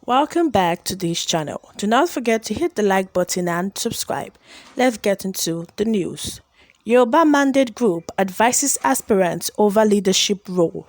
Welcome back to this channel. Do not forget to hit the like button and subscribe. Let's get into the news. Yoruba Mandate Group advises aspirants over leadership role.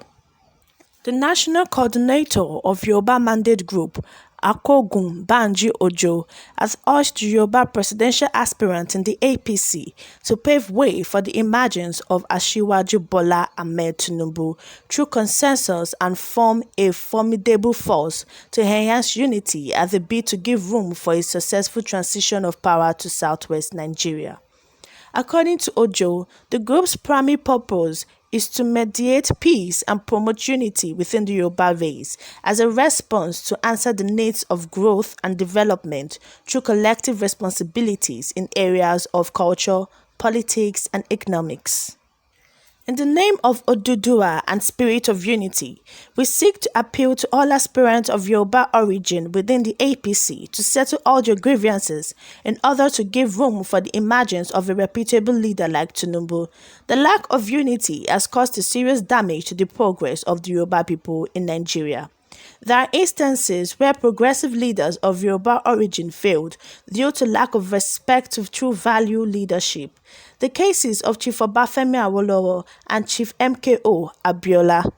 The national coordinator of Yoruba Mandate Group, Akogun Banji Ojo, has urged Yoruba presidential aspirants in the APC to pave way for the emergence of Asiwaju Bola Ahmed Tinubu through consensus and form a formidable force to enhance unity as they bid to give room for a successful transition of power to southwest Nigeria. According to Ojo, the group's primary purpose is to mediate peace and promote unity within the Yoruba race as a response to answer the needs of growth and development through collective responsibilities in areas of culture, politics, and economics. In the name of Oduduwa and spirit of unity, we seek to appeal to all aspirants of Yoruba origin within the APC to settle all your grievances in order to give room for the emergence of a reputable leader like Tinubu. The lack of unity has caused a serious damage to the progress of the Yoruba people in Nigeria. There are instances where progressive leaders of Yoruba origin failed due to lack of respect of true value leadership. The cases of Chief Obafemi Awolowo and Chief MKO Abiola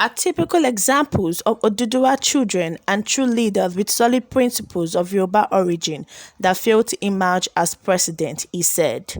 are typical examples of Oduduwa children and true leaders with solid principles of Yoruba origin that failed to emerge as president, he said.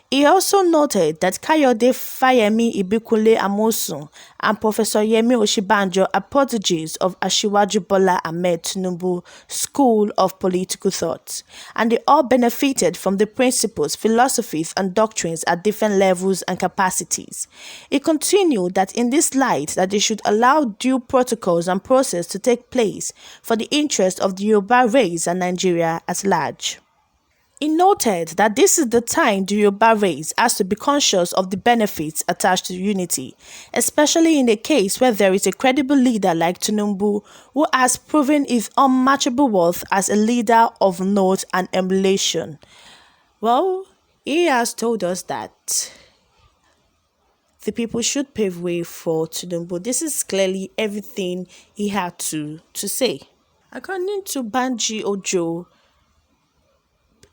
He also noted that Kayode Fayemi Ibikunle Amosun and Professor Yemi Oshibanjo are prodigies of Asiwaju Bola Ahmed Tinubu School of Political Thought, and they all benefited from the principles, philosophies, and doctrines at different levels and capacities. He continued that in this light that they should allow due protocols and process to take place for the interest of the Yoruba race and Nigeria at large. He noted that this is the time the Yoruba race has to be conscious of the benefits attached to unity, especially in a case where there is a credible leader like Tinubu who has proven his unmatchable worth as a leader of note and emulation. Well, he has told us that the people should pave way for Tinubu. This is clearly everything he had to say. According to Banji Ojo,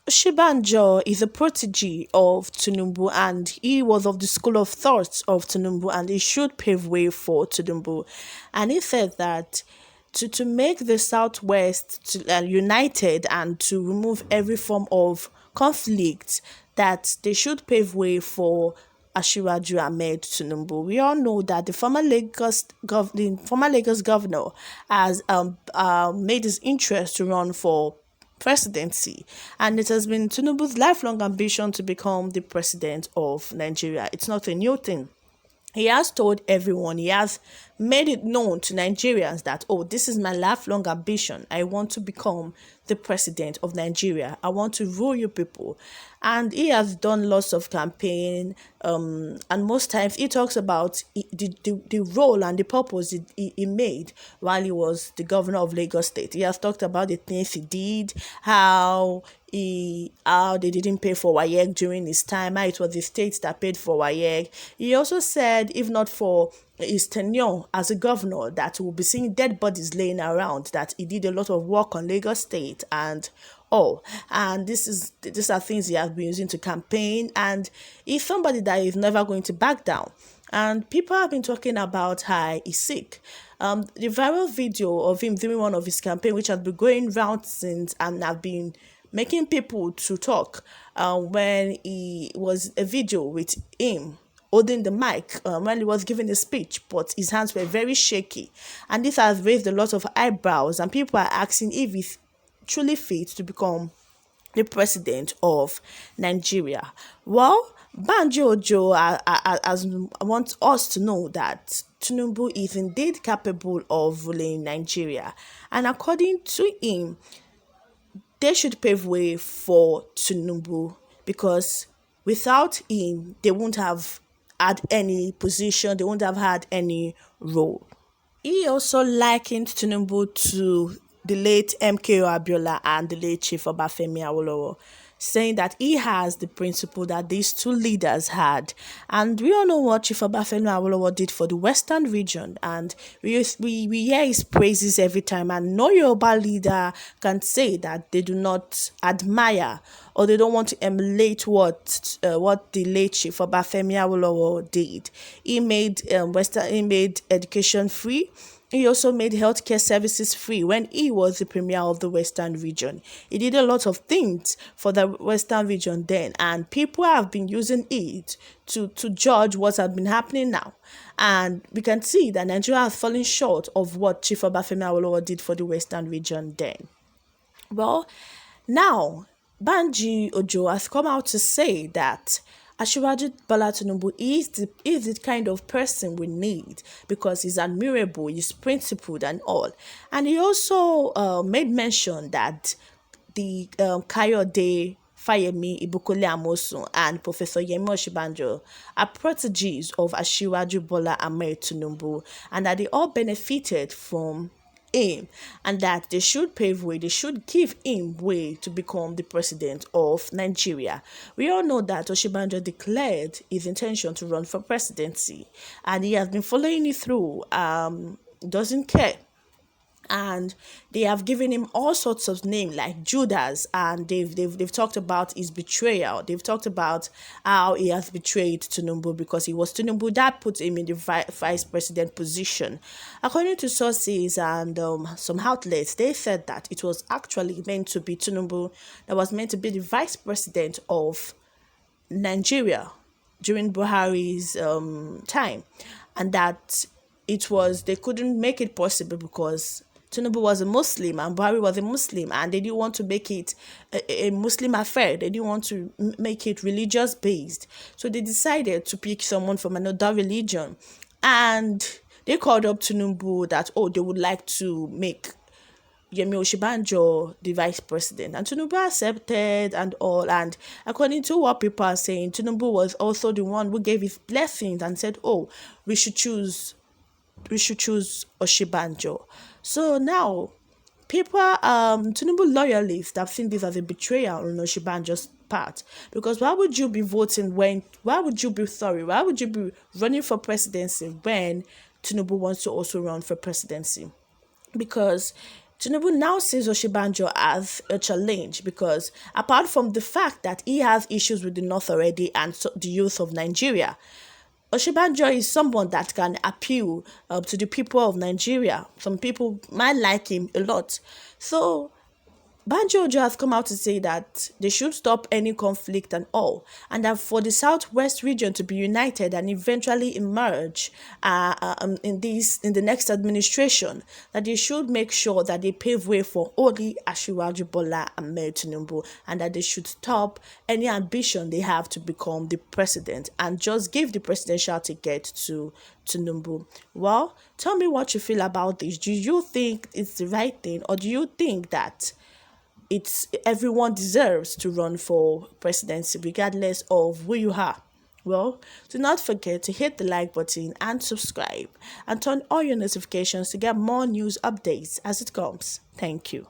Shibanjo is a protege of Tinubu and he was of the school of thought of Tinubu and he should pave way for Tinubu. And he said that to make the Southwest united and to remove every form of conflict, that they should pave way for Asiwaju Ahmed Tinubu. We all know that the former Lagos governor has made his interest to run for presidency, and it has been Tinubu's lifelong ambition to become the president of Nigeria. It's not a new thing. He has told everyone, he has made it known to Nigerians that, oh, this is my lifelong ambition. I want to become the president of Nigeria. I want to rule you people. And he has done lots of campaign, and most times he talks about the role and the purpose he made while he was the governor of Lagos State. He has talked about the things he did, how they didn't pay for WAEC during his time, how it was the state that paid for WAEC. He also said if not for his tenure as a governor, that we'll be seeing dead bodies laying around, that he did a lot of work on Lagos State and all. And these are things he has been using to campaign, and he's somebody that is never going to back down. And people have been talking about how he's sick. The viral video of him doing one of his campaign, which has been going round since and have been making people to talk, when he was a video with him holding the mic when he was giving a speech, but his hands were very shaky. And this has raised a lot of eyebrows, and people are asking if he's truly fit to become the president of Nigeria. Well, Banji Ojo wants us to know that Tinubu is indeed capable of ruling Nigeria. And according to him, they should pave way for Tinubu, because without him, they won't have had any position, they won't have had any role. He also likened Tinubu to the late MKO Abiola and the late Chief Obafemi Awolowo, saying that he has the principle that these two leaders had. And we all know what Chief Obafemi Awolowo did for the Western region, and we hear his praises every time, and no Yoruba leader can say that they do not admire or they don't want to emulate what the late Chief Obafemi Awolowo did. He made education free. He also made healthcare services free when he was the premier of the Western region. He did a lot of things for the Western region then, and people have been using it to judge what has been happening now. And we can see that Nigeria has fallen short of what Chief Obafemi Awolowo did for the Western region then. Well, now Banji Ojo has come out to say that Asiwaju Bola Tinubu is the kind of person we need because he's admirable, he's principled and all. And he also made mention that the Kayode Fayemi Ibukole Amosun and Professor Yemi Oshibanjo are proteges of Asiwaju Bola Ahmed Tinubu, and that they all benefited from him, and that they should pave way, they should give him way to become the president of Nigeria. We all know that Oshibanjo declared his intention to run for presidency, and he has been following it through, doesn't care. And they have given him all sorts of names like Judas, and they've talked about his betrayal. They've talked about how he has betrayed Tinubu because it was Tinubu that put him in the vice president position. According to sources and some outlets, they said that it was actually meant to be Tinubu that was meant to be the vice president of Nigeria during Buhari's time, and that they couldn't make it possible because Tinubu was a Muslim and Buhari was a Muslim, and they didn't want to make it a Muslim affair. They didn't want to make it religious based. So they decided to pick someone from another religion. And they called up Tinubu that, they would like to make Yemi Oshibanjo the vice president. And Tinubu accepted and all. And according to what people are saying, Tinubu was also the one who gave his blessings and said, we should choose Oshibanjo. So now, people, Tinubu loyalists have seen this as a betrayal on Oshibanjo's part. Because why would you be why would you be running for presidency when Tinubu wants to also run for presidency? Because Tinubu now sees Oshibanjo as a challenge, because apart from the fact that he has issues with the North already and the youth of Nigeria, Oshibanjo is someone that can appeal to the people of Nigeria. Some people might like him a lot. So Banjo Ojo has come out to say that they should stop any conflict and all, and that for the Southwest region to be united and eventually emerge in the next administration, that they should make sure that they pave way for only Asiwaju Bola Ahmed Tinubu, and that they should stop any ambition they have to become the president and just give the presidential ticket to Tinubu. Well, tell me what you feel about this. Do you think it's the right thing, or do you think that everyone deserves to run for presidency regardless of who you are? Well, do not forget to hit the like button and subscribe, and turn on your notifications to get more news updates as it comes. Thank you.